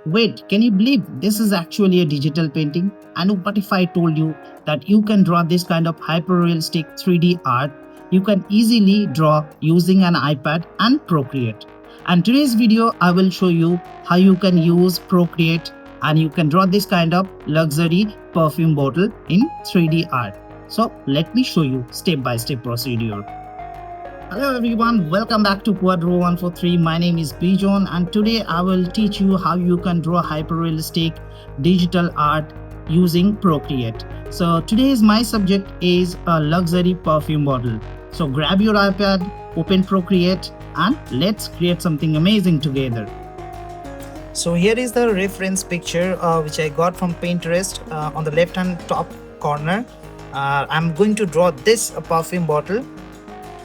Wait, can you believe this is actually a digital painting? And what if I told you that you can draw this kind of hyper-realistic 3D art? You can easily draw using an iPad and Procreate. And today's video, I will show you how you can use Procreate and you can draw this kind of luxury perfume bottle in 3D art. So let me show you step-by-step procedure. Hello everyone, welcome back to Quadro 143. My name is Bijon and today I will teach you how you can draw hyper-realistic digital art using Procreate. So today's my subject is a luxury perfume bottle. So grab your iPad, open Procreate and let's create something amazing together. So here is the reference picture which I got from Pinterest on the left hand top corner. I'm going to draw this perfume bottle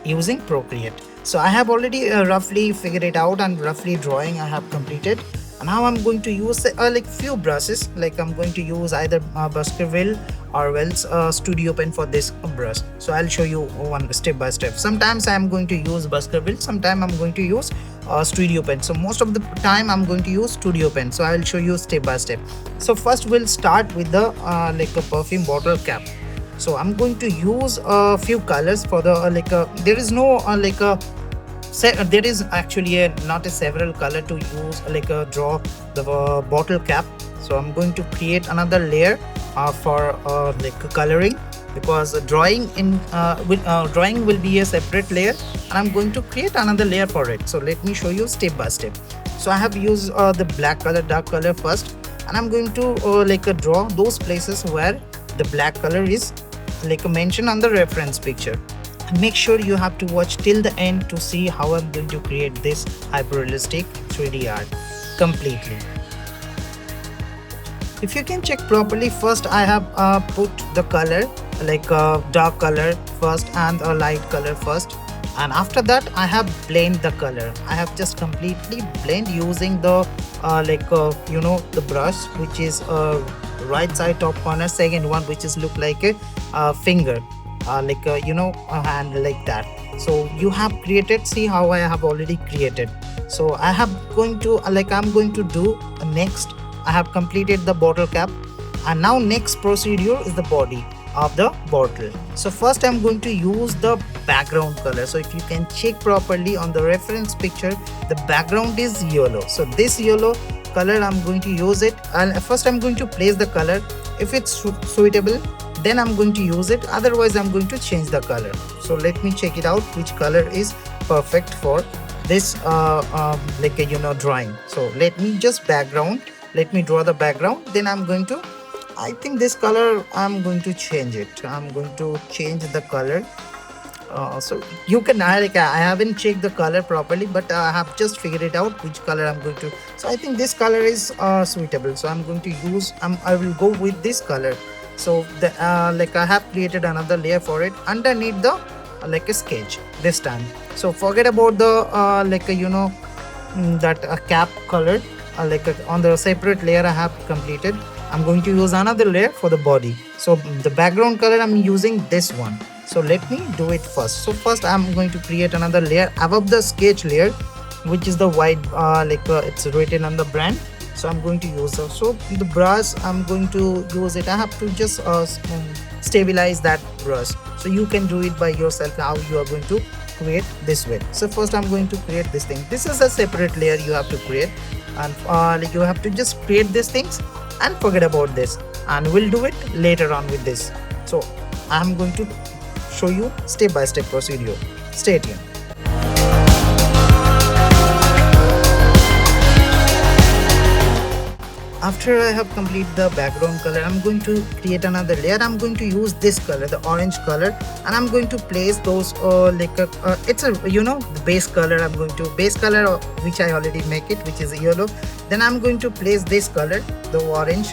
using Procreate. So I have already roughly figured it out and roughly drawing I have completed. And now I'm going to use like few brushes, like I'm going to use either Baskerville or else Studio Pen for this brush. So I'll show you one step by step. Sometimes I'm going to use Baskerville, sometimes I'm going to use Studio Pen. So most of the time I'm going to use Studio Pen. So I'll show you step by step. So first we'll start with the like a perfume bottle cap. So I'm going to use a few colors for the there is no there is actually not a several color to use draw the bottle cap. So I'm going to create another layer for coloring, because drawing will be a separate layer and I'm going to create another layer for it. So let me show you step by step. So I have used the black color, dark color first, and I'm going to draw those places where the black color is mentioned on the reference picture. And make sure you have to watch till the end to see how I'm going to create this hyper-realistic 3D art completely. If you can check properly, first I have put the color dark color first and a light color first, and after that I have blend the color. I have just completely blend using the the brush which is right side top corner, second one which is look like a finger, a hand like that. So you have created, see how I have already created. So I have going to I'm going to do next. I have completed the bottle cap, and now next procedure is the body of the bottle. So first I'm going to use the background color. So if you can check properly on the reference picture, the background is yellow. So this yellow color I'm going to use it, and first I'm going to place the color. If it's suitable, then I'm going to use it, otherwise I'm going to change the color. So let me check it out which color is perfect for this drawing. So let me just let me draw the background, then I'm going to, I think this color I'm going to change it. I'm going to change the color. So you can I haven't checked the color properly, but I have just figured it out which color I'm going to. So I think this color is suitable, so I'm going to use I will go with this color. So the I have created another layer for it underneath the a sketch this time. So forget about the that cap color on the separate layer I have completed. I'm going to use another layer for the body. So the background color I'm using this one. So let me do it first. So first I'm going to create another layer above the sketch layer, which is the white it's written on the brand. So I'm going to use so the brush I'm going to use it. I have to just stabilize that brush. So you can do it by yourself how you are going to create this way. So first I'm going to create this thing. This is a separate layer you have to create, and you have to just create these things and forget about this, and we'll do it later on with this. So I'm going to show you step by step procedure. Stay tuned. After I have completed the background color, I'm going to create another layer. I'm going to use this color, the orange color, and I'm going to place those it's a the base color. I'm going to base color which I already make it, which is yellow. Then I'm going to place this color, the orange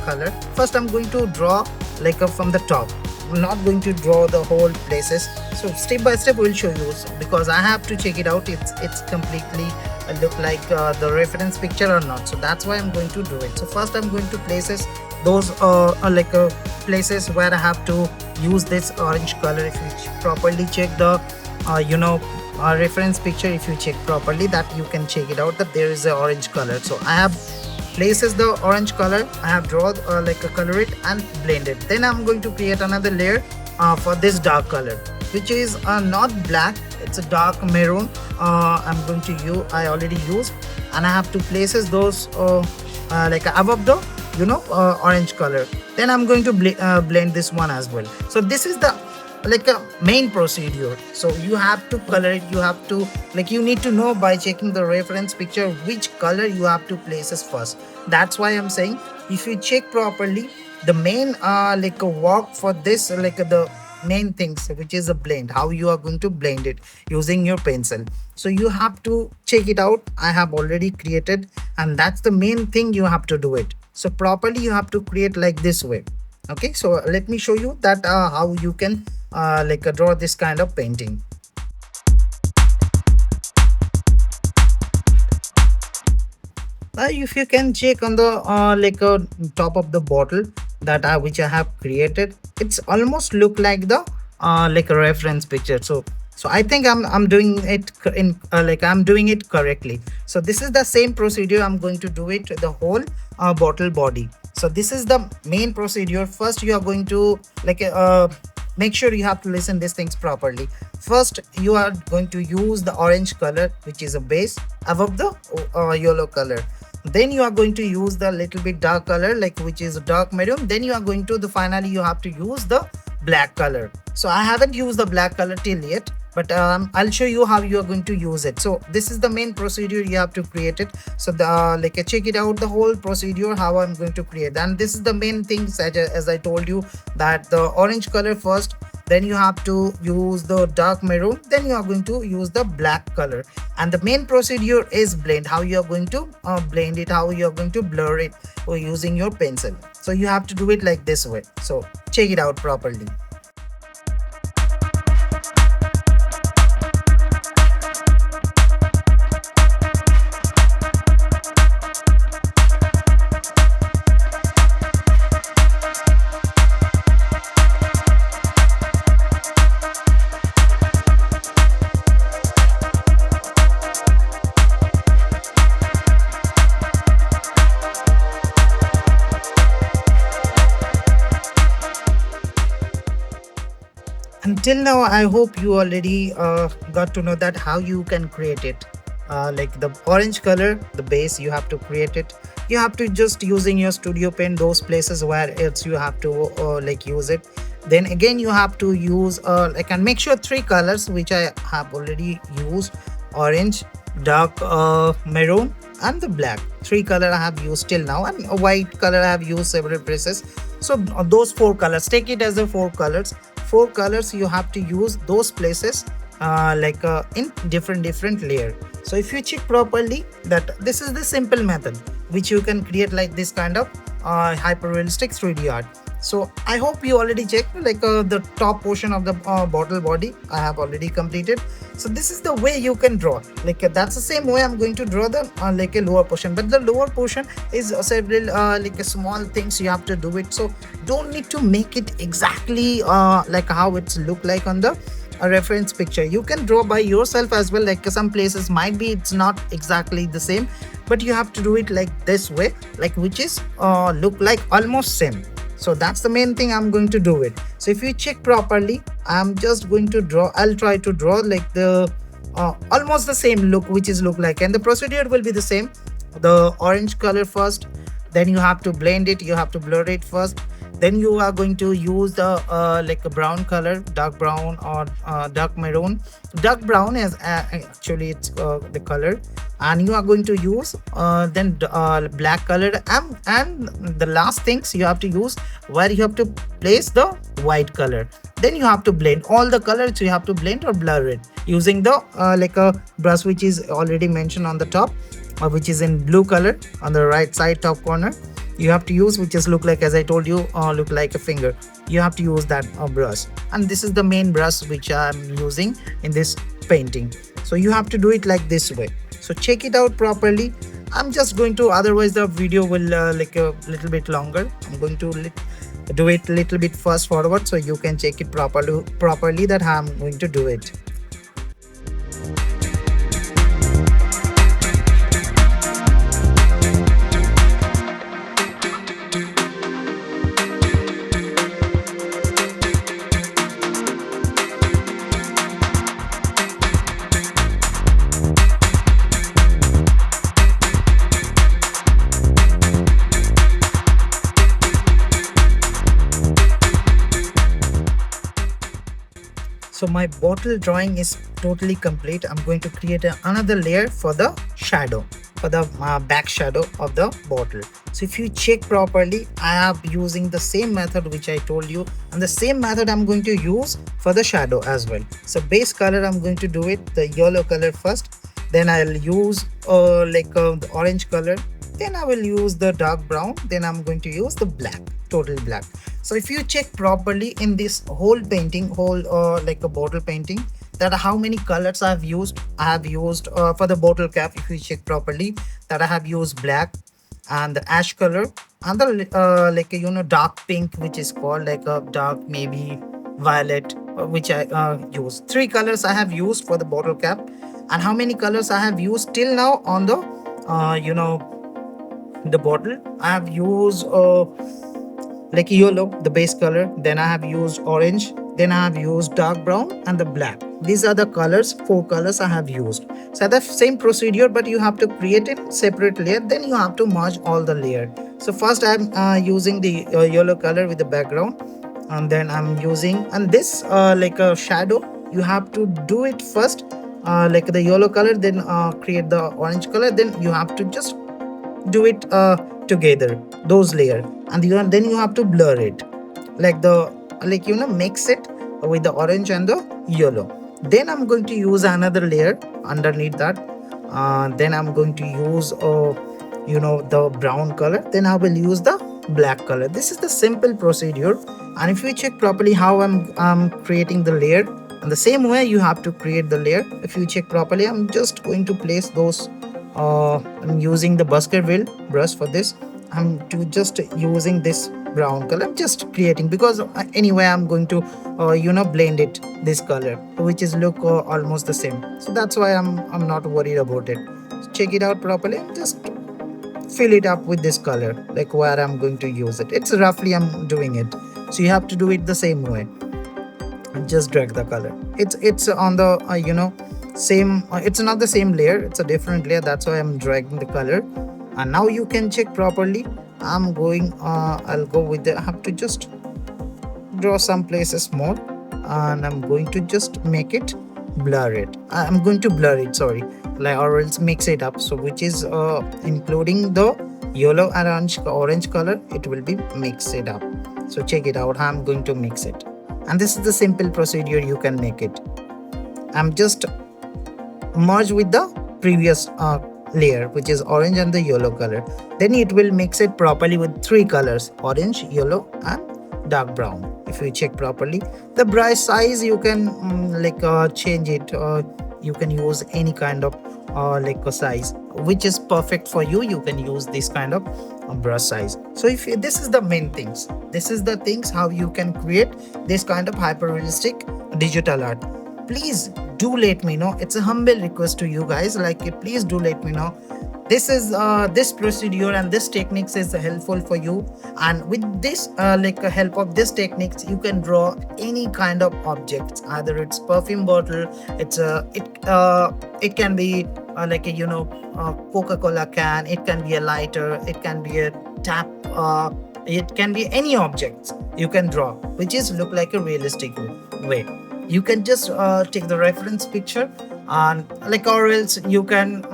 color. First I'm going to draw from the top. I'm not going to draw the whole places. So step by step we'll show you, because I have to check it out. It's completely look like the reference picture or not. So that's why I'm going to do it. So first I'm going to places those places where I have to use this orange color. If you properly check the reference picture, if you check properly, that you can check it out that there is a orange color. So I have places the orange color. I have drawn like a color it and blend it. Then I'm going to create another layer for this dark color, which is not black, it's a dark maroon. I'm going to use, I already used, and I have to places those like above the orange color. Then I'm going to blend this one as well. So this is the like a main procedure. So you have to color it, you have to you need to know by checking the reference picture which color you have to places first. That's why I'm saying if you check properly the main work for this, the main things, which is a blend, how you are going to blend it using your pencil. So you have to check it out. I have already created, and that's the main thing, you have to do it. So properly you have to create like this way. Okay, so let me show you that how you can draw this kind of painting. If you can check on the top of the bottle that which I have created, it's almost look like the a reference picture. So I think I'm doing it in I'm doing it correctly. So this is the same procedure I'm going to do it the whole bottle body. So this is the main procedure. First you are going to make sure you have to listen these things properly. First you are going to use the orange color, which is a base above the yellow color. Then you are going to use the little bit dark color, which is a dark maroon. Then you are going to finally you have to use the black color. So I haven't used the black color till yet, but I'll show you how you are going to use it. So this is the main procedure you have to create it. So the check it out, the whole procedure how I'm going to create. And this is the main thing, as I told you, that the orange color first, then you have to use the dark maroon, then you are going to use the black color. And the main procedure is blend, how you are going to blend it, how you are going to blur it or using your pencil. So you have to do it like this way. So check it out properly. Until now, I hope you already got to know that how you can create it. The orange color, the base, you have to create it. You have to just using your studio pen, those places where else you have to use it. Then again you have to use and make sure 3 colors which I have already used: orange, dark maroon, and the black. 3 color I have used till now, and a white color I have used several places. So those 4 colors, take it as the 4 colors. 4 colors you have to use those places in different layer. So if you check properly, that this is the simple method which you can create like this kind of hyper realistic 3D art. So I hope you already checked the top portion of the bottle body I have already completed. So this is the way you can draw. That's the same way I'm going to draw the a lower portion, but the lower portion is several small things you have to do it. So don't need to make it exactly how it's look like on the reference picture. You can draw by yourself as well. Some places might be it's not exactly the same, but you have to do it like this way, which is look like almost same. So that's the main thing I'm going to do it. So if you check properly, I'm just going to draw, I'll try to draw the almost the same look, which is look like, and the procedure will be the same. The orange color first, then you have to blend it, you have to blur it first. Then you are going to use the a brown color, dark brown or dark maroon. Dark brown is actually it's the color, and you are going to use then black color, and the last things you have to use where you have to place the white color. Then you have to blend all the colors, you have to blend or blur it using the a brush which is already mentioned on the top, which is in blue color on the right side top corner. You have to use, which is look like, as I told you, look like a finger. You have to use that brush, and this is the main brush which I'm using in this painting. So you have to do it like this way. So check it out properly. I'm just going to, otherwise the video will a little bit longer. I'm going to do it a little bit fast forward so you can check it properly that how I'm going to do it. So my bottle drawing is totally complete. I'm going to create another layer for the shadow, for the back shadow of the bottle. So if you check properly, I am using the same method which I told you, and the same method I'm going to use for the shadow as well. So base color, I'm going to do it the yellow color first, then I'll use the orange color, then I will use the dark brown, then I'm going to use the black, total black. So if you check properly in this whole painting, whole like a bottle painting, that how many colors I have used. I have used for the bottle cap, if you check properly, that I have used black and the ash color and the dark pink, which is called like a dark maybe violet, which I use. Three colors I have used for the bottle cap. And how many colors I have used till now on the the bottle? I have used like yellow, the base color, then I have used orange, then I have used dark brown and the black. These are the colors, 4 colors I have used. So the same procedure, but you have to create it separate layer, then you have to merge all the layer. So first I'm using the yellow color with the background, and then I'm using, and this like a shadow, you have to do it first like the yellow color, then create the orange color, then you have to just do it together, those layer, and then you have to blur it like the mix it with the orange and the yellow. Then I'm going to use another layer underneath that, then I'm going to use the brown color, then I will use the black color. This is the simple procedure, and if you check properly how I'm creating the layer, and the same way you have to create the layer. If you check properly, I'm just going to place those I'm using the Baskerville brush for this. I'm just using this brown color. I'm just creating, because anyway I'm going to blend it this color, which is look almost the same. So that's why I'm not worried about it. So check it out properly, just fill it up with this color, like where I'm going to use it. It's roughly I'm doing it, so you have to do it the same way. And just drag the color. It's on the same, it's not the same layer, it's a different layer, that's why I'm dragging the color. And now you can check properly. I'm going I'll go with the, I have to just draw some places more, and I'm going to just make it blur it. I'm going to blur it, sorry, like, or else mix it up, so which is including the yellow and orange color, it will be mix it up. So check it out, I'm going to mix it, and this is the simple procedure you can make it. I'm just merge with the previous layer, which is orange and the yellow color, then it will mix it properly with 3 colors, orange, yellow and dark brown. If you check properly, the brush size you can change it, you can use any kind of a size which is perfect for you. You can use this kind of brush size. So if you, this is the main things, this is the things how you can create this kind of hyper realistic digital art. Please do let me know, it's a humble request to you guys, like please do let me know. This is this procedure and this techniques is helpful for you, and with this help of this techniques you can draw any kind of objects. Either it's perfume bottle, it's it can be Coca-Cola can, it can be a lighter, it can be a tap, it can be any objects you can draw which is look like a realistic way. You can just take the reference picture, and or else you can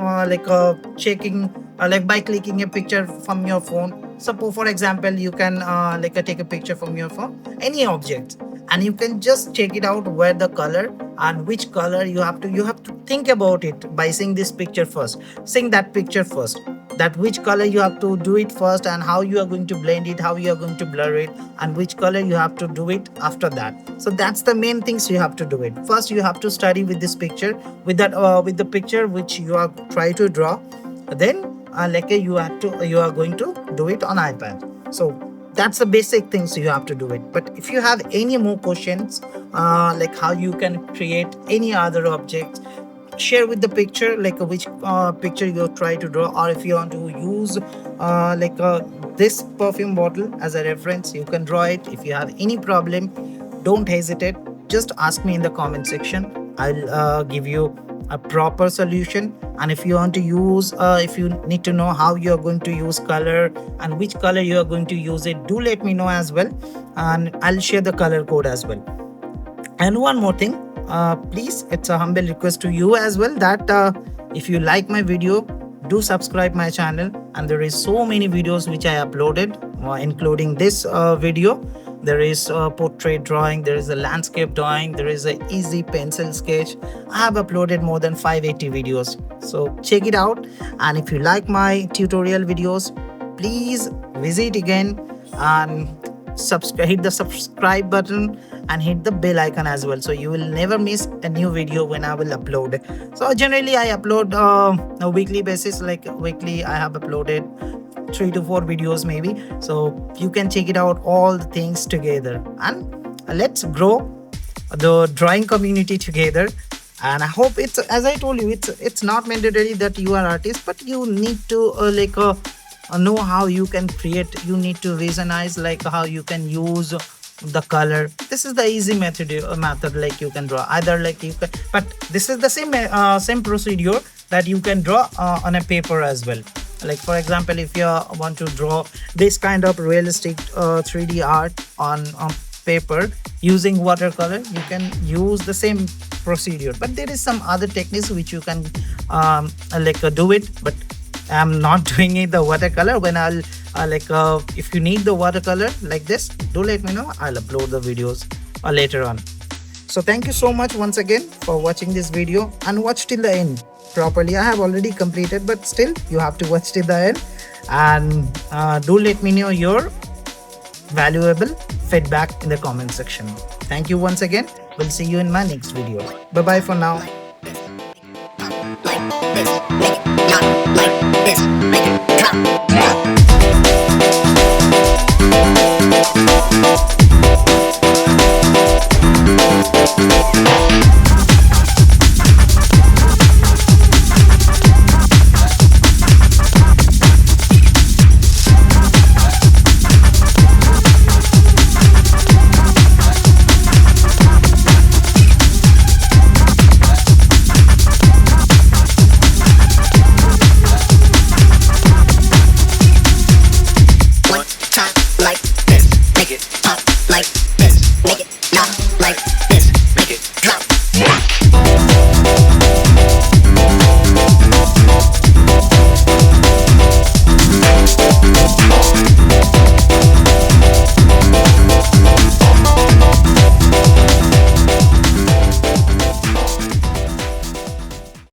checking by clicking a picture from your phone. Suppose for example you can take a picture from your phone, any object, and you can just check it out where the color and which color you have to think about it by seeing this picture first, seeing that picture first, that which color you have to do it first, and how you are going to blend it, how you are going to blur it, and which color you have to do it after that. So that's the main things you have to do it. First you have to study with this picture, with that with the picture which you are trying to draw, then you are going to do it on iPad. So that's the basic things you have to do it. But if you have any more questions like how you can create any other objects, share with the picture, which picture you try to draw, or if you want to use this perfume bottle as a reference, you can draw it. If you have any problem, don't hesitate, just ask me in the comment section. I'll give you a proper solution. And if you want to use if you need to know how you are going to use color and which color you are going to use it, do let me know as well, and I'll share the color code as well. And one more thing, please, it's a humble request to you as well that if you like my video, do subscribe my channel. And there is so many videos which I uploaded, including this video. There is a portrait drawing, there is a landscape drawing, there is a easy pencil sketch. I have uploaded more than 580 videos, so check it out. And if you like my tutorial videos, please visit again and hit the subscribe button and hit the bell icon as well, so you will never miss a new video when I will upload. So generally I upload a weekly basis, like weekly I have uploaded 3 to 4 videos maybe, so you can check it out, all the things together, and let's grow the drawing community together. And I hope it's, as I told you, it's not mandatory that you are artist, but you need to know how you can create. You need to visualize like how you can use the color. This is the easy method, like you can draw either like you can, but this is the same procedure that you can draw on a paper as well. Like for example, if you want to draw this kind of realistic 3D art on paper using watercolor, you can use the same procedure, but there is some other techniques which you can do it, but I'm not doing it the watercolor. When I'll if you need the watercolor like this, do let me know, I'll upload the videos later on. So thank you so much once again for watching this video, and watch till the end properly. I have already completed, but still you have to watch till the end, and do let me know your valuable feedback in the comment section. Thank you once again. We'll see you in my next video. Bye bye for now. Like this, make it not like this, make it drop.